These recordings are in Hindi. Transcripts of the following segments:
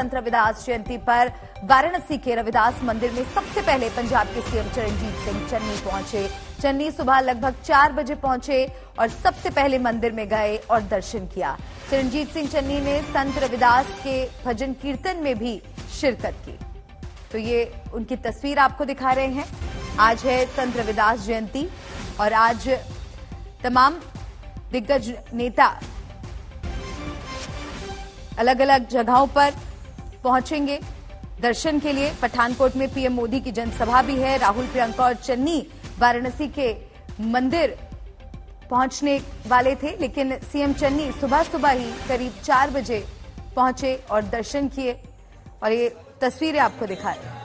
संत रविदास जयंती पर वाराणसी के रविदास मंदिर में सबसे पहले पंजाब के सीएम चरणजीत सिंह चन्नी पहुंचे। चन्नी सुबह लगभग 4 बजे पहुंचे और सबसे पहले मंदिर में गए और दर्शन किया। चरणजीत सिंह चन्नी ने संत रविदास के भजन कीर्तन में भी शिरकत की। तो ये उनकी तस्वीर आपको दिखा रहे हैं। आज है संत रविदास जयंती और आज तमाम दिग्गज नेता अलग अलग जगहों पर पहुंचेंगे दर्शन के लिए। पठानकोट में पीएम मोदी की जनसभा भी है। राहुल, प्रियंका और चन्नी वाराणसी के मंदिर पहुंचने वाले थे, लेकिन सीएम चन्नी सुबह सुबह ही करीब 4 बजे पहुंचे और दर्शन किए और ये तस्वीरें आपको दिखा रहे हैं।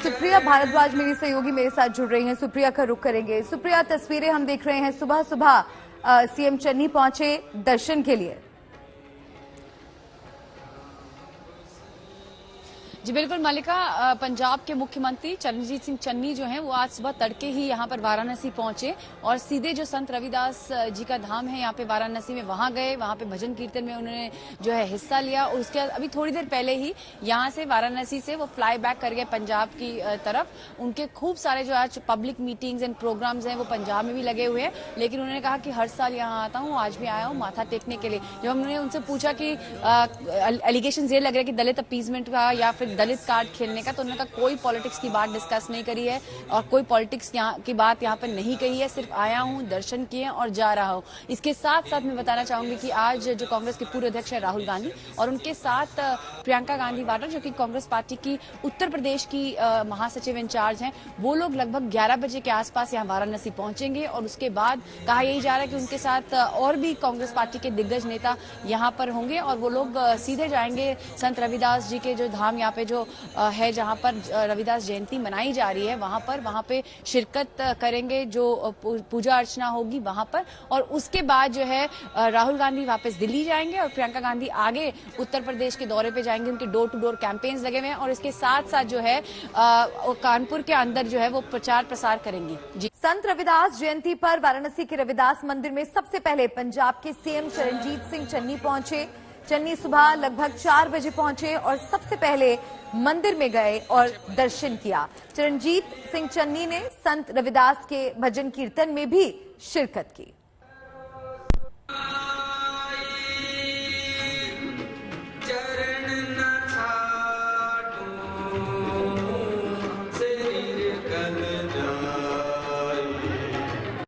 सुप्रिया भारद्वाज मेरी सहयोगी मेरे साथ जुड़ रही हैं। सुप्रिया का रुख करेंगे। सुप्रिया, तस्वीरें हम देख रहे हैं, सुबह सुबह सीएम चन्नी पहुंचे दर्शन के लिए। जी बिल्कुल मालिका, पंजाब के मुख्यमंत्री चरणजीत सिंह चन्नी जो हैं वो आज सुबह तड़के ही यहाँ पर वाराणसी पहुंचे और सीधे जो संत रविदास जी का धाम है यहाँ पे वाराणसी में वहां गए। वहां पे भजन कीर्तन में उन्होंने जो है हिस्सा लिया और उसके बाद अभी थोड़ी देर पहले ही यहाँ से वाराणसी से वो फ्लाई बैक कर गए पंजाब की तरफ। उनके खूब सारे जो आज पब्लिक मीटिंग्स एंड प्रोग्राम्स हैं वो पंजाब में भी लगे हुए हैं, लेकिन उन्होंने कहा कि हर साल यहाँ आता हूँ, आज भी आया हूँ माथा टेकने के लिए। जब हमने उनसे पूछा कि एलिगेशन ये लग रहा है कि दलित अपीजमेंट का या फिर दलित कार्ड खेलने का, तो उन्होंने कहा कोई पॉलिटिक्स की बात डिस्कस नहीं करी है और कोई पॉलिटिक्स की बात यहाँ पर नहीं कही है, सिर्फ आया हूँ, दर्शन किए और जा रहा हूँ। इसके साथ साथ मैं बताना चाहूंगी कि आज जो कांग्रेस के पूर्व अध्यक्ष है राहुल गांधी और उनके साथ प्रियंका गांधी वाड्रा जो कि कांग्रेस पार्टी की उत्तर प्रदेश की महासचिव इंचार्ज हैं, वो लोग लगभग 11 बजे के आसपास यहाँ वाराणसी पहुंचेंगे और उसके बाद कहा यही जा रहा है कि उनके साथ और भी कांग्रेस पार्टी के दिग्गज नेता यहाँ पर होंगे और वो लोग सीधे जाएंगे संत रविदास जी के जो धाम यहाँ पे जो है जहां पर रविदास जयंती मनाई जा रही है वहां पे शिरकत करेंगे, जो पूजा अर्चना होगी वहां पर। और उसके बाद जो है राहुल गांधी वापस दिल्ली जाएंगे और प्रियंका गांधी आगे उत्तर प्रदेश के दौरे पे जाएंगे। उनके डोर टू डोर कैंपेन्स लगे हुए हैं और इसके साथ साथ जो है कानपुर के अंदर जो है वो प्रचार प्रसार करेंगी। जी, संत रविदास जयंती पर वाराणसी के रविदास मंदिर में सबसे पहले पंजाब के सीएम चरणजीत सिंह चन्नी पहुंचे। चन्नी सुबह लगभग 4 बजे पहुंचे और सबसे पहले मंदिर में गए और दर्शन किया। चरणजीत सिंह चन्नी ने संत रविदास के भजन कीर्तन में भी शिरकत की।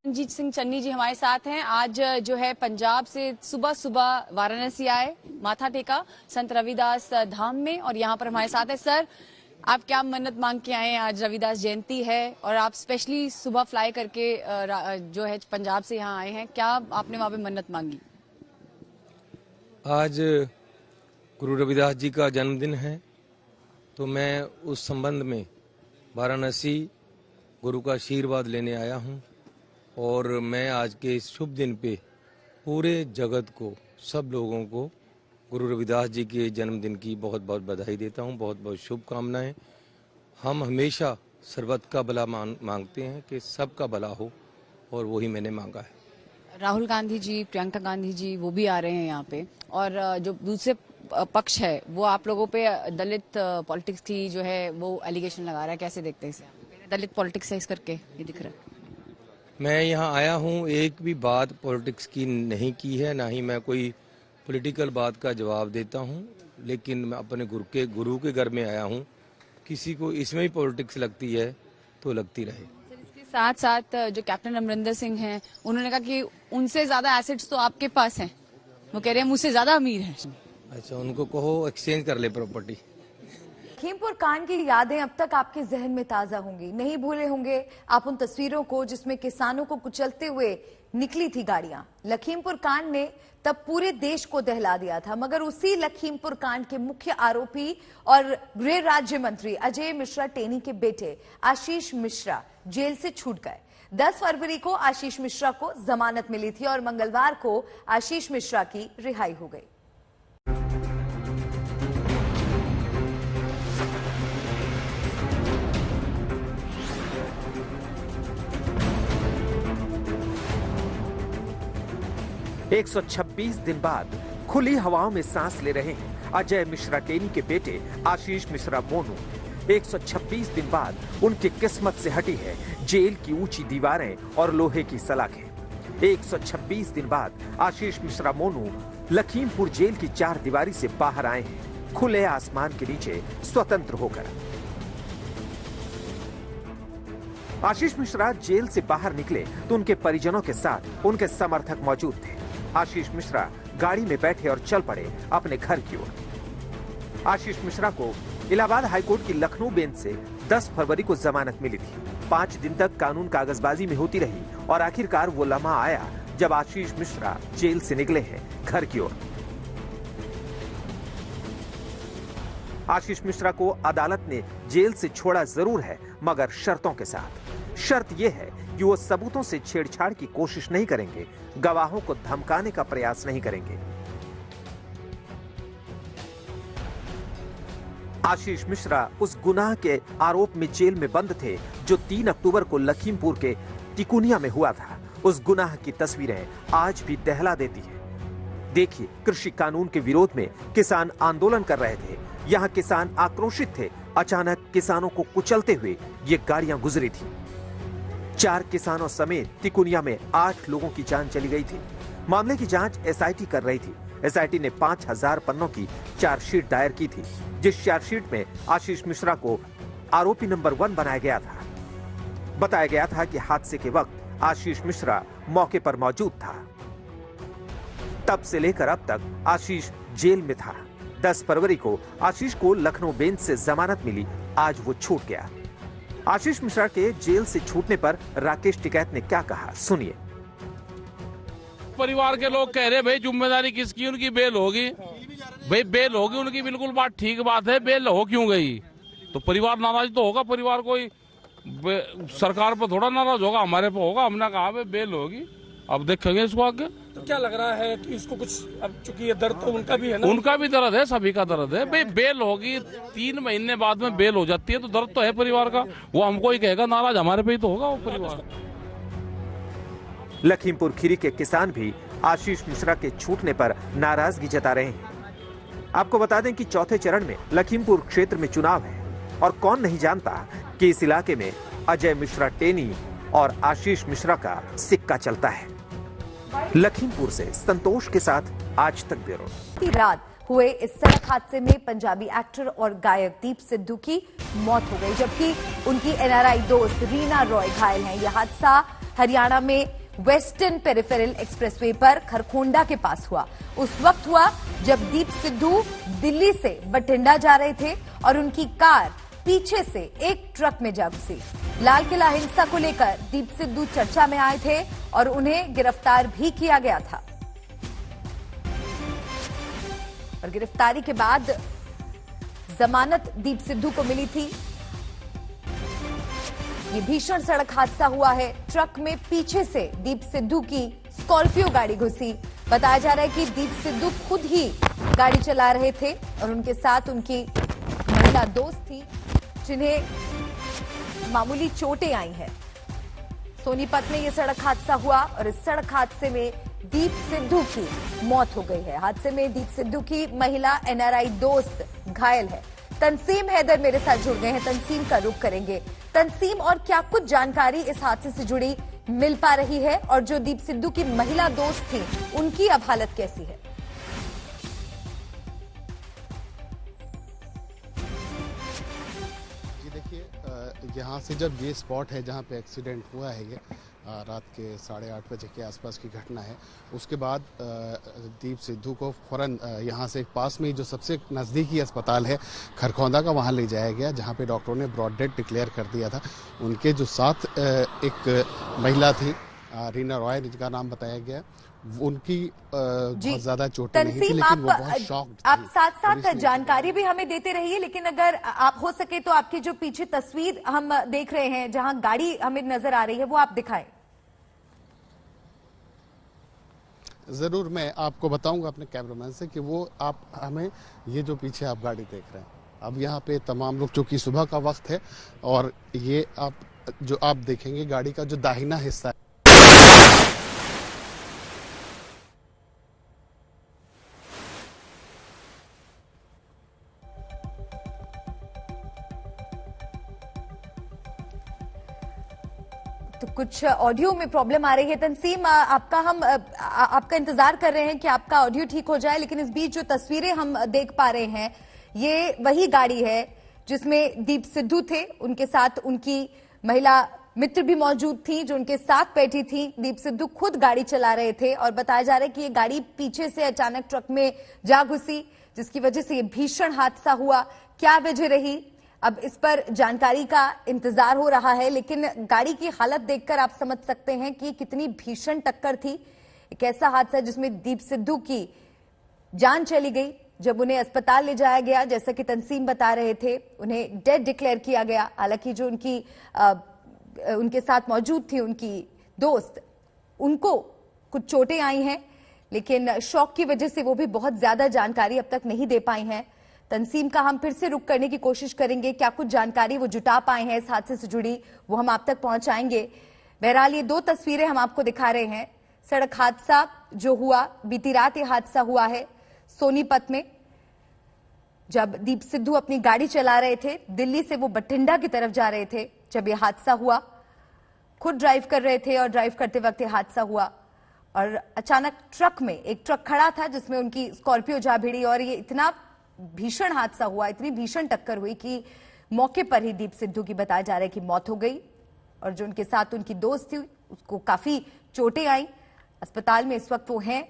चरणजीत सिंह चन्नी जी हमारे साथ हैं। आज जो है पंजाब से सुबह सुबह वाराणसी आए, माथा टेका संत रविदास धाम में और यहाँ पर हमारे साथ है। सर, आप क्या मन्नत मांग के आए हैं? आज रविदास जयंती है और आप स्पेशली सुबह फ्लाई करके जो है पंजाब से यहाँ आए हैं, क्या आपने वहाँ पे मन्नत मांगी? आज गुरु रविदास जी का जन्मदिन है, तो मैं उस संबंध में वाराणसी गुरु का आशीर्वाद लेने आया हूँ और मैं आज के इस शुभ दिन पे पूरे जगत को, सब लोगों को गुरु रविदास जी के जन्मदिन की बहुत बहुत बधाई देता हूँ, बहुत बहुत शुभकामनाएं। हम हमेशा सर्वत का भला मांगते हैं कि सबका भला हो और वही मैंने मांगा है। राहुल गांधी जी, प्रियंका गांधी जी वो भी आ रहे हैं यहाँ पे और जो दूसरे पक्ष है वो आप लोगों पे दलित पॉलिटिक्स की जो है वो एलिगेशन लगा रहा है, कैसे देखते हैं इसे? दलित पॉलिटिक्स है इस करके ये दिख रहा है। मैं यहाँ आया हूँ, एक भी बात पॉलिटिक्स की नहीं की है, ना ही मैं कोई पॉलिटिकल बात का जवाब देता हूँ, लेकिन मैं अपने गुरु के घर में आया हूँ। किसी को इसमें ही पॉलिटिक्स लगती है तो लगती रहे। इसके साथ साथ जो कैप्टन अमरिंदर सिंह हैं उन्होंने कहा कि उनसे ज्यादा एसेट्स तो आपके पास हैं, वो कह रहे हैं मुझसे ज्यादा अमीर हैं। अच्छा, उनको कहो एक्सचेंज कर ले प्रॉपर्टी। लखीमपुर कांड की यादें अब तक आपके जहन में ताजा होंगी, नहीं भूले होंगे आप उन तस्वीरों को जिसमें किसानों को कुचलते हुए निकली थी गाड़ियां। लखीमपुर कांड ने तब पूरे देश को दहला दिया था, मगर उसी लखीमपुर कांड के मुख्य आरोपी और गृह राज्य मंत्री अजय मिश्रा टेनी के बेटे आशीष मिश्रा जेल से छूट गए। 10 फरवरी को आशीष मिश्रा को जमानत मिली थी और मंगलवार को आशीष मिश्रा की रिहाई हो गई। 126 दिन बाद खुली हवाओं में सांस ले रहे हैं अजय मिश्रा टेनी के बेटे आशीष मिश्रा मोनू। 126 दिन बाद उनकी किस्मत से हटी है जेल की ऊंची दीवारें और लोहे की सलाखें। 126 दिन बाद आशीष मिश्रा मोनू लखीमपुर जेल की चार दीवारी से बाहर आए हैं, खुले आसमान के नीचे स्वतंत्र होकर। आशीष मिश्रा जेल से बाहर निकले तो उनके परिजनों के साथ उनके समर्थक मौजूद थे। आशीष मिश्रा गाड़ी में बैठे और चल पड़े अपने घर की ओर। आशीष मिश्रा को इलाहाबाद हाईकोर्ट की लखनऊ बेंच से 10 फरवरी को जमानत मिली थी। 5 दिन तक कानून कागजबाजी में होती रही और आखिरकार वो लम्हा आया जब आशीष मिश्रा जेल से निकले हैं घर की ओर। आशीष मिश्रा को अदालत ने जेल से छोड़ा जरूर है, मगर शर्तों के साथ। शर्त यह है कि वो सबूतों से छेड़छाड़ की कोशिश नहीं करेंगे, गवाहों को धमकाने का प्रयास नहीं करेंगे। आशीष मिश्रा उस गुनाह के आरोप में जेल में बंद थे जो 3 अक्टूबर को लखीमपुर के तिकुनिया में हुआ था। उस गुनाह की तस्वीरें आज भी दहला देती हैं। देखिए, कृषि कानून के विरोध में किसान आंदोलन कर रहे थे। यहाँ किसान आक्रोशित थे। अचानक किसानों को कुचलते हुए ये गाड़ियां गुजरी थी। 4 किसानों समेत तिकुनिया में 8 लोगों की जान चली गई थी। मामले की जांच एसआईटी कर रही थी। एसआईटी ने 5000 पन्नों की चार्जशीट दायर की थी, जिस चार्जशीट में आशीष मिश्रा को आरोपी नंबर 1 बनाया गया था। बताया गया था कि हादसे के वक्त आशीष मिश्रा मौके पर मौजूद था। तब से लेकर अब तक आशीष जेल में था। 10 फरवरी को आशीष को लखनऊ बेंच से जमानत मिली, आज वो छूट गया। आशीष मिश्रा के जेल से छूटने पर राकेश टिकैत ने क्या कहा, सुनिए। परिवार के लोग कह रहे भाई जिम्मेदारी किसकी, उनकी बेल होगी। भाई बेल होगी उनकी, बिल्कुल बात ठीक बात है। बेल हो क्यों गई तो परिवार नाराज तो होगा। परिवार कोई सरकार पर थोड़ा नाराज होगा, हमारे पे होगा। हमने कहा भाई बेल होगी, अब देखेंगे इसको आगे। तो क्या लग रहा है कि इसको कुछ, अब चूंकि ये दर्द तो उनका भी है ना, उनका भी दर्द है, सभी का दर्द है। भाई बेल होगी, 3 महीने बाद में बेल हो जाती है तो दर्द तो है परिवार का। वो हमको ही कहेगा नाराज, हमारे पे ही तो होगा वो परिवार। लखीमपुर खीरी के किसान भी आशीष मिश्रा के छूटने पर नाराजगी जता रहे हैं। आपको बता दें कि चौथे चरण में लखीमपुर क्षेत्र में चुनाव है और कौन नहीं जानता कि इस इलाके में अजय मिश्रा टेनी और आशीष मिश्रा का सिक्का चलता है। लखीमपुर से संतोष के साथ आज तक ब्यूरो। रात हुए इस सड़क हादसे में पंजाबी एक्टर और गायक दीप सिद्धू की मौत हो गई, जबकि उनकी एनआरआई दोस्त रीना रॉय घायल हैं। यह हादसा हरियाणा में वेस्टर्न पेरिफेरल एक्सप्रेसवे पर खरखोंडा के पास हुआ। उस वक्त हुआ जब दीप सिद्धू दिल्ली से बठिंडा जा रहे थे और उनकी कार पीछे से एक ट्रक में जा घुसी। लाल किला हिंसा को लेकर दीप सिद्धू चर्चा में आए थे और उन्हें गिरफ्तार भी किया गया था। और गिरफ्तारी के बाद जमानत दीप सिद्धू को मिली थी। ये भीषण सड़क हादसा हुआ है। ट्रक में पीछे से दीप सिद्धू की स्कॉर्पियो गाड़ी घुसी। बताया जा रहा है कि दीप सिद्धू खुद ही गाड़ी चला रहे थे और उनके साथ उनकी महिला दोस्त थी, जिन्हें मामूली चोटें आई हैं। सोनीपत में यह सड़क हादसा हुआ और इस सड़क हादसे में दीप सिद्धू की मौत हो गई है। हादसे में दीप सिद्धू की महिला एनआरआई दोस्त घायल है। तंसीम हैदर मेरे साथ जुड़ गए हैं, तंसीम का रुख करेंगे। तंसीम, और क्या कुछ जानकारी इस हादसे से जुड़ी मिल पा रही है और जो दीप सिद्धू की महिला दोस्त थी उनकी अब हालत कैसी है? जी देखिए, यहाँ से जब ये स्पॉट है जहाँ पे एक्सीडेंट हुआ है, ये रात के 8:30 बजे के आसपास की घटना है। उसके बाद दीप सिद्धू को फौरन यहाँ से पास में जो सबसे नज़दीकी अस्पताल है खरखोंदा का, वहाँ ले जाया गया, जहाँ पे डॉक्टरों ने ब्रॉड डेड डिक्लेयर कर दिया था। उनके जो साथ एक महिला थी रीना रॉय, जिनका नाम बताया गया, उनकी बहुत ज्यादा चोटें नहीं थी, लेकिन वो बहुत शॉक्ड थी। आप साथ साथ जानकारी भी हमें देते रहिए, लेकिन अगर आप हो सके तो आपकी जो पीछे तस्वीर हम देख रहे हैं जहां गाड़ी हमें नजर आ रही है वो आप दिखाएं। जरूर, मैं आपको बताऊंगा अपने कैमरामैन से कि वो आप हमें ये जो पीछे आप गाड़ी देख रहे हैं, अब यहाँ पे तमाम लोग, चूंकि सुबह का वक्त है, और ये आप देखेंगे गाड़ी का जो दाहिना हिस्सा है, तो कुछ ऑडियो में प्रॉब्लम आ रही है। तंसीम, आपका इंतजार कर रहे हैं कि आपका ऑडियो ठीक हो जाए, लेकिन इस बीच जो तस्वीरें हम देख पा रहे हैं ये वही गाड़ी है जिसमें दीप सिद्धू थे, उनके साथ उनकी महिला मित्र भी मौजूद थी जो उनके साथ बैठी थी। दीप सिद्धू खुद गाड़ी चला रहे थे और बताया जा रहा है कि ये गाड़ी पीछे से अचानक ट्रक में जा घुसी, जिसकी वजह से ये भीषण हादसा हुआ। क्या वजह रही, अब इस पर जानकारी का इंतजार हो रहा है, लेकिन गाड़ी की हालत देखकर आप समझ सकते हैं कि कितनी भीषण टक्कर थी। एक ऐसा हादसा जिसमें दीप सिद्धू की जान चली गई। जब उन्हें अस्पताल ले जाया गया, जैसा कि तंसीम बता रहे थे, उन्हें डेड डिक्लेयर किया गया। हालांकि जो उनके साथ मौजूद थी उनकी दोस्त, उनको कुछ चोटें आई हैं, लेकिन शॉक की वजह से वो भी बहुत ज्यादा जानकारी अब तक नहीं दे पाई हैं। तंसीम का हम फिर से रुक करने की कोशिश करेंगे, क्या कुछ जानकारी वो जुटा पाए हैं इस हादसे से जुड़ी, वो हम आप तक पहुंचाएंगे। बहरहाल ये 2 तस्वीरें हम आपको दिखा रहे हैं। सड़क हादसा जो हुआ, बीती रात ये हादसा हुआ है सोनीपत में, जब दीप सिद्धू अपनी गाड़ी चला रहे थे। दिल्ली से वो बठिंडा की तरफ जा रहे थे जब ये हादसा हुआ। खुद ड्राइव कर रहे थे और ड्राइव करते वक्त ये हादसा हुआ और अचानक ट्रक में, एक ट्रक खड़ा था जिसमें उनकी स्कॉर्पियो जा भिड़ी और ये इतना भीषण हादसा हुआ, इतनी भीषण टक्कर हुई कि मौके पर ही दीप सिद्धू की बताया जा रहा है कि मौत हो गई और जो उनके साथ उनकी दोस्त थी उसको काफी चोटें आई। अस्पताल में इस वक्त वो हैं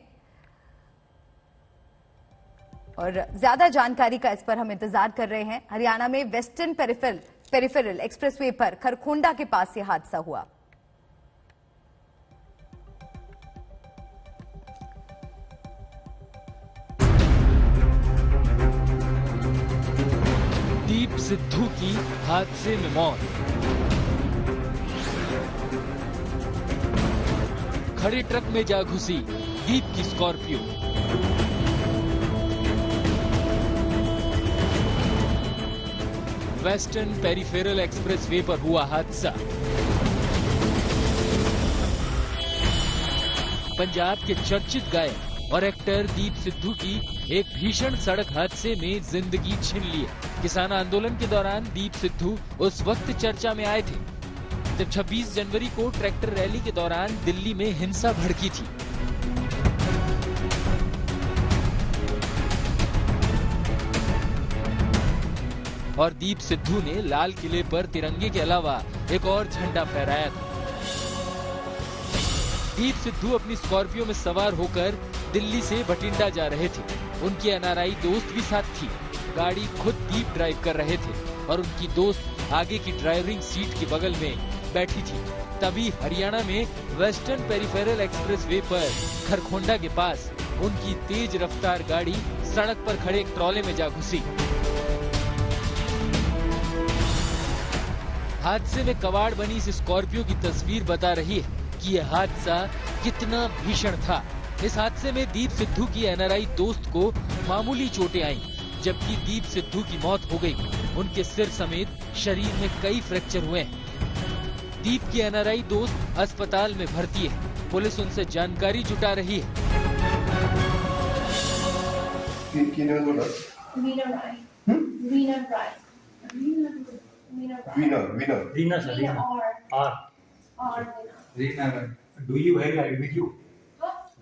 और ज्यादा जानकारी का इस पर हम इंतजार कर रहे हैं। हरियाणा में वेस्टर्न पेरिफेरल एक्सप्रेसवे पर खरखोंडा के पास यह हादसा हुआ। दीप सिद्धू की हादसे में मौत। खड़े ट्रक में जा घुसी दीप की स्कॉर्पियो। वेस्टर्न पेरिफेरल एक्सप्रेसवे पर हुआ हादसा। पंजाब के चर्चित गायक और एक्टर दीप सिद्धू की एक भीषण सड़क हादसे में जिंदगी छीन ली। किसान आंदोलन के दौरान दीप सिद्धू उस वक्त चर्चा में आए थे जब 26 जनवरी को ट्रैक्टर रैली के दौरान दिल्ली में हिंसा भड़की थी। और दीप सिद्धू ने लाल किले पर तिरंगे के अलावा एक और झंडा फहराया था। दीप सिद्धू अपनी स्कॉर्पियो में सवार होकर दिल्ली से बठिंडा जा रहे थे। उनकी एनआरआई दोस्त भी साथ थी। गाड़ी खुद दीप ड्राइव कर रहे थे और उनकी दोस्त आगे की ड्राइविंग सीट के बगल में बैठी थी। तभी हरियाणा में वेस्टर्न पेरिफेरल एक्सप्रेसवे पर खरखोंडा के पास उनकी तेज रफ्तार गाड़ी सड़क पर खड़े एक ट्रॉले में जा घुसी। हादसे में कबाड़ बनी इस स्कॉर्पियो की तस्वीर बता रही है कि यह हादसा कितना भीषण था। इस हादसे में दीप सिद्धू की एनआरआई दोस्त को मामूली चोटें आईं, जबकि दीप सिद्धू की मौत हो गई। उनके सिर समेत शरीर में कई फ्रैक्चर हुए हैं। दीप की एनआरआई दोस्त अस्पताल में भर्ती है। पुलिस उनसे जानकारी जुटा रही है। Do you have ID with you?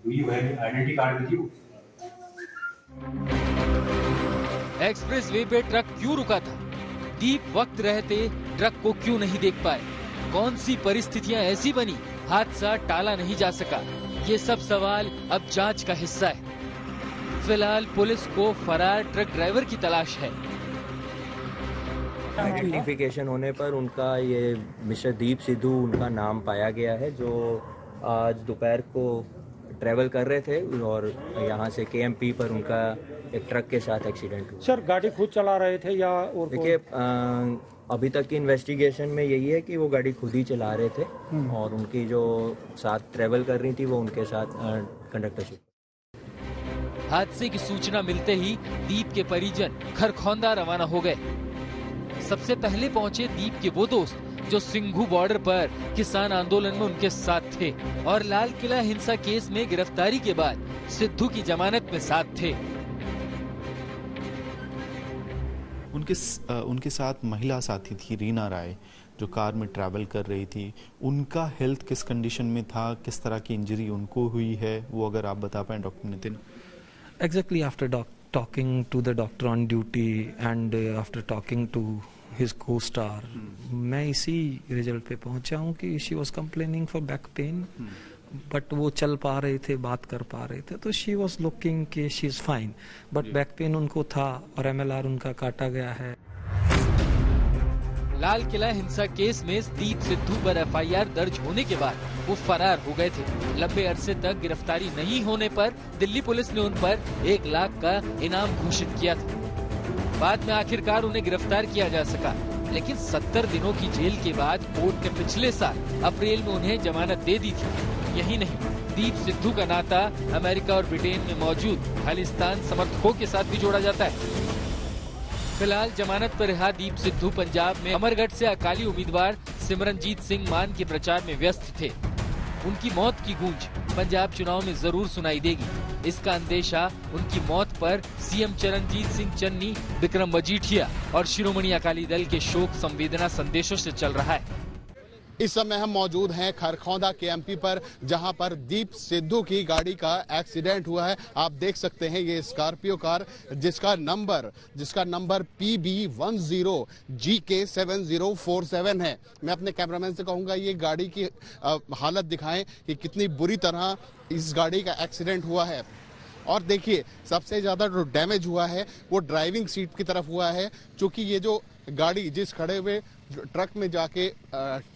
Do you have identity card with you? Express way पे ट्रक क्यों रुका था? दीप वक्त रहते ट्रक को क्यों नहीं देख पाए? कौन सी परिस्थितियां ऐसी बनी हादसा टाला नहीं जा सका? ये सब सवाल अब जांच का हिस्सा है। फिलहाल पुलिस को फरार ट्रक ड्राइवर की तलाश है। आइडेंटिफिकेशन होने पर उनका ये मिस्टर दीप सिद्धू उनका नाम पाया गया है, जो आज दोपहर को ट्रैवल कर रहे थे और यहाँ से केएमपी पर उनका एक ट्रक के साथ एक्सीडेंट हुआ। सर गाड़ी खुद चला रहे थे या और? देखिए अभी तक की इन्वेस्टिगेशन में यही है कि वो गाड़ी खुद ही चला रहे थे और उनकी जो साथ ट्रैवल कर रही थी वो उनके साथ कंडक्टरशिप। हादसे की सूचना मिलते ही दीप के परिजन खरखोंदा रवाना हो गए। सबसे पहले पहुंचे दीप के वो दोस्त जो सिंघू बॉर्डर पर किसान आंदोलन में उनके साथ थे और लाल किला हिंसा केस में गिरफ्तारी के बाद सिद्धू की जमानत में साथ थे। उनके साथ महिला साथी थी रीना राय, जो कार में ट्रैवल कर रही थी। उनका हेल्थ किस कंडीशन में था, किस तरह की इंजरी उनको हुई है, वो अगर आप बता पाएं doctor Nitin. Exactly after talking to the doctor on duty and after talking to his co-star, मैं इसी रिजल्ट पे पहुंचा हूं कि she was complaining for back pain, but वो चल पा रहे थे, बात कर पा रहे थे, तो she was looking कि she is fine, but back pain उनको था और MLR उनका काटा गया है। लाल किला हिंसा केस में दीप सिद्धू पर FIR दर्ज होने के बाद वो फरार हो गए थे। लंबे अरसे तक गिरफ्तारी नहीं होने पर दिल्ली पुलिस ने उन पर 1 लाख का इनाम घोषित किया था। बाद में आखिरकार उन्हें गिरफ्तार किया जा सका, लेकिन 70 दिनों की जेल के बाद कोर्ट ने पिछले साल अप्रैल में उन्हें जमानत दे दी थी। यही नहीं, दीप सिद्धू का नाता अमेरिका और ब्रिटेन में मौजूद खालिस्तान समर्थकों के साथ भी जोड़ा जाता है। फिलहाल जमानत पर रिहा दीप सिद्धू पंजाब में अमरगढ़ से अकाली उम्मीदवार सिमरनजीत सिंह मान के प्रचार में व्यस्त थे। उनकी मौत की गूंज पंजाब चुनाव में जरूर सुनाई देगी। इसका अंदेशा उनकी मौत पर सीएम चरणजीत सिंह चन्नी, विक्रम मजीठिया और शिरोमणि अकाली दल के शोक संवेदना संदेशों से चल रहा है। इस समय हम मौजूद हैं खरखौदा KMP पर, जहां पर दीप सिद्धू की गाड़ी का एक्सीडेंट हुआ है। आप देख सकते हैं ये स्कॉर्पियो कार जिसका नंबर PB10GK7047 है। मैं अपने कैमरामैन से कहूंगा ये गाड़ी की हालत दिखाएं कि कितनी बुरी तरह इस गाड़ी का एक्सीडेंट हुआ है। और देखिए सबसे ज्यादा जो डैमेज हुआ है वो ड्राइविंग सीट की तरफ हुआ है, क्योंकि ये जो गाड़ी जिस खड़े हुए ट्रक में जाके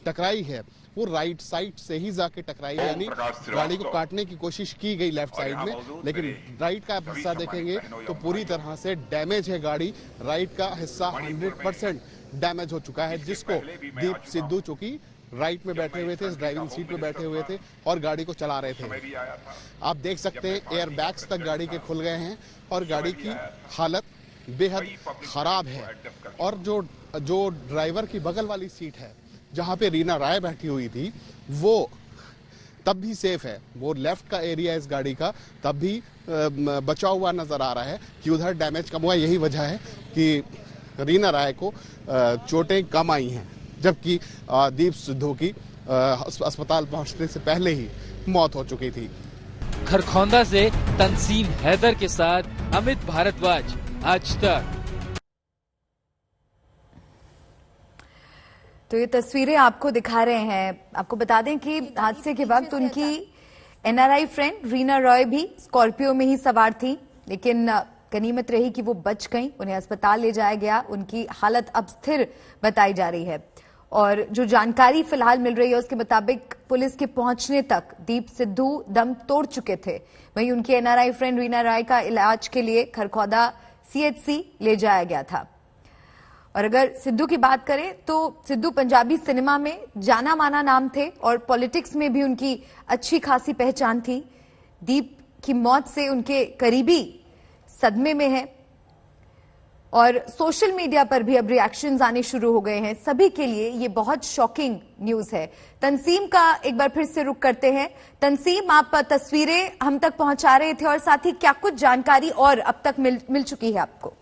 टकराई है वो राइट साइड से ही जाके टकराई है, यानी गाड़ी को काटने की कोशिश की गई लेफ्ट साइड में, लेकिन राइट का हिस्सा देखेंगे तो पूरी तरह से डैमेज है गाड़ी। राइट का हिस्सा 100% डैमेज हो चुका है, जिसको दीप सिद्धू चूंकि राइट में बैठे हुए थे, इस ड्राइविंग सीट में बैठे हुए थे और गाड़ी को चला रहे थे। आप देख सकते हैं एयर बैग्स तक गाड़ी के खुल गए हैं और गाड़ी की हालत बेहद खराब है। और जो ड्राइवर की बगल वाली सीट है जहां पे रीना राय बैठी हुई थी वो तब भी सेफ है। वो लेफ्ट का एरिया इस गाड़ी का तब भी बचा हुआ नजर आ रहा है कि उधर डैमेज कम हुआ। यही वजह है कि रीना राय को चोटें कम आई हैं, जबकि दीप सिद्धू की अस्पताल पहुंचने से पहले ही मौत हो चुकी थी। खरखौंदा से तंसीम हैदर के साथ अमित भारद्वाज, आज तक। तो ये तस्वीरें आपको दिखा रहे हैं। आपको बता दें कि हादसे के वक्त उनकी NRI फ्रेंड रीना रॉय भी स्कॉर्पियो में ही सवार थी, लेकिन गनीमत रही कि वो बच गईं। उन्हें अस्पताल ले जाया गया। उनकी हालत अब स्थिर बताई जा रही है और जो जानकारी फिलहाल मिल रही है उसके मुताबिक पुलिस के पहुंचने तक दीप सिद्धू दम तोड़ चुके थे। वहीं उनकी NRI फ्रेंड रीना राय का इलाज के लिए खरखौदा CHC ले जाया गया था। और अगर सिद्धू की बात करें तो सिद्धू पंजाबी सिनेमा में जाना माना नाम थे और पॉलिटिक्स में भी उनकी अच्छी खासी पहचान थी। दीप की मौत से उनके करीबी सदमे में है और सोशल मीडिया पर भी अब रिएक्शंस आने शुरू हो गए हैं। सभी के लिए ये बहुत शॉकिंग न्यूज है। तंसीम का एक बार फिर से रुख करते हैं। तंसीम, आप तस्वीरें हम तक पहुंचा रहे थे और साथ ही क्या कुछ जानकारी और अब तक मिल चुकी है आपको?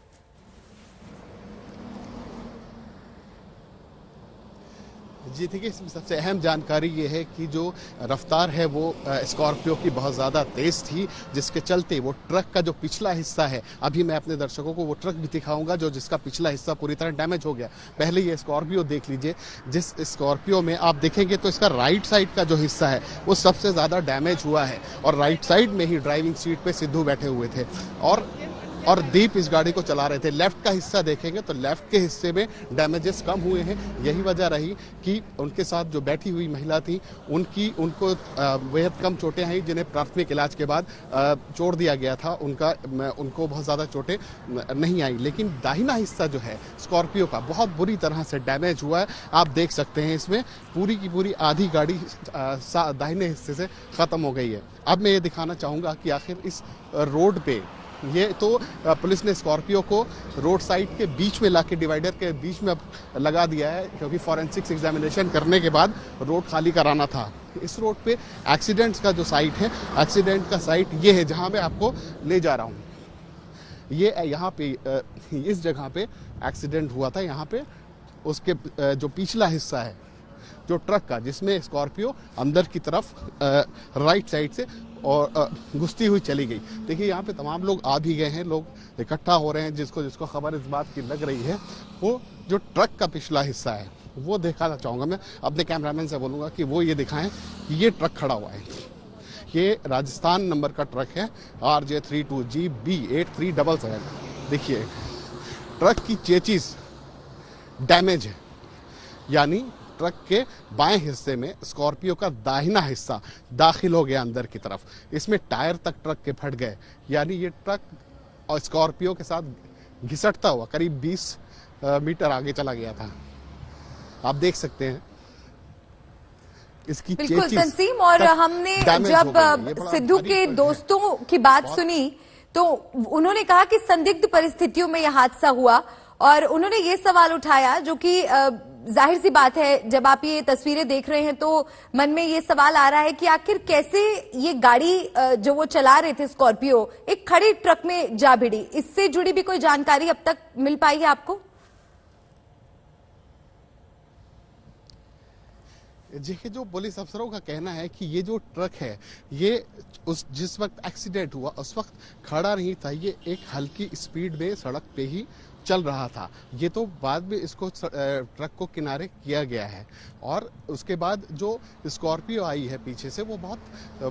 जी देखिए, इसमें सबसे अहम जानकारी ये है कि जो रफ्तार है वो स्कॉर्पियो की बहुत ज़्यादा तेज़ थी, जिसके चलते वो ट्रक का जो पिछला हिस्सा है, अभी मैं अपने दर्शकों को वो ट्रक भी दिखाऊंगा जिसका पिछला हिस्सा पूरी तरह डैमेज हो गया। पहले ये स्कॉर्पियो देख लीजिए। जिस स्कॉर्पियो में आप देखेंगे तो इसका राइट साइड का जो हिस्सा है वो सबसे ज़्यादा डैमेज हुआ है और राइट साइड में ही ड्राइविंग सीट पे सिद्धू बैठे हुए थे और दीप इस गाड़ी को चला रहे थे। लेफ्ट का हिस्सा देखेंगे तो लेफ्ट के हिस्से में डैमेजेस कम हुए हैं। यही वजह रही कि उनके साथ जो बैठी हुई महिला थी उनको बेहद कम चोटें आई, जिन्हें प्राथमिक इलाज के बाद छोड़ दिया गया था। उनको बहुत ज़्यादा चोटें नहीं आई, लेकिन दाहिना हिस्सा जो है स्कॉर्पियो का बहुत बुरी तरह से डैमेज हुआ है। आप देख सकते हैं इसमें पूरी की पूरी आधी गाड़ी दाहिने हिस्से से ख़त्म हो गई है। अब मैं ये दिखाना चाहूँगा कि आखिर इस रोड पे ये तो पुलिस ने स्कॉर्पियो को रोड साइड के बीच में लाके डिवाइडर के बीच में अब लगा दिया है, क्योंकि फॉरेंसिक्स एग्जामिनेशन करने के बाद रोड खाली कराना था। इस रोड पे एक्सीडेंट्स का जो साइट है, एक्सीडेंट का साइट ये है जहां मैं आपको ले जा रहा हूं। ये यहाँ पे इस जगह पे एक्सीडेंट हुआ था। यहाँ पे उसके जो पिछला हिस्सा है जो ट्रक का, जिसमें स्कॉर्पियो अंदर की तरफ राइट साइड से और घुसती हुई चली गई। देखिए यहाँ पे तमाम लोग आ भी गए हैं, लोग इकट्ठा हो रहे हैं। जिसको खबर इस बात की लग रही है वो जो ट्रक का पिछला हिस्सा है वो दिखाना चाहूँगा। मैं अपने कैमरामैन से बोलूँगा कि वो ये दिखाएं कि ये ट्रक खड़ा हुआ है। ये राजस्थान नंबर का ट्रक है RJ32GB8377। देखिए ट्रक की चेचिस डैमेज है, यानी ट्रक के बाएं हिस्से में स्कॉर्पियो का दाहिना हिस्सा दाखिल हो गया अंदर की तरफ। इसमें टायर तक ट्रक के फट गए, यानी ये ट्रक और स्कॉर्पियो के साथ घिसटता हुआ करीब 20 मीटर आगे चला गया था। आप देख सकते हैं इसकी बिल्कुल चेचिस तंसीम। और हमने जब सिद्धू के दोस्तों की बात सुनी तो उन्होंने कहा कि संदिग्ध परिस्थितियों में यह हादसा हुआ और उन्होंने ये सवाल उठाया, जो कि जाहिर सी बात है, जब आप ये तस्वीरें देख रहे हैं तो मन में ये सवाल आ रहा है कि आखिर कैसे ये गाड़ी जो वो चला रहे थे स्कॉर्पियो एक खड़े ट्रक में जा भिड़ी। इससे जुड़ी भी कोई जानकारी अब तक मिल पाई है आपको? देखिए जो पुलिस अफसरों का कहना है कि ये जो ट्रक है ये जिस वक्त एक्सीडेंट हुआ उस वक्त खड़ा नहीं था, ये एक हल्की स्पीड में सड़क पे ही चल रहा था। ये तो बाद में इसको ट्रक को किनारे किया गया है और उसके बाद जो स्कॉर्पियो आई है पीछे से वो बहुत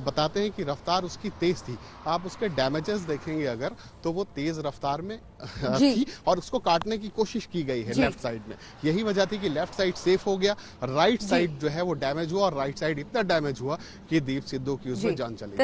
बताते हैं कि रफ्तार उसकी तेज थी। आप उसके डैमेजेस देखेंगे अगर तो वो तेज रफ्तार में थी और उसको काटने की कोशिश की गई है लेफ्ट साइड में। यही वजह थी कि लेफ्ट साइड सेफ हो गया, राइट साइड जो है वो डैमेज हुआ और राइट साइड इतना डैमेज हुआ कि दीप सिद्धू की उसमें जान चली गई।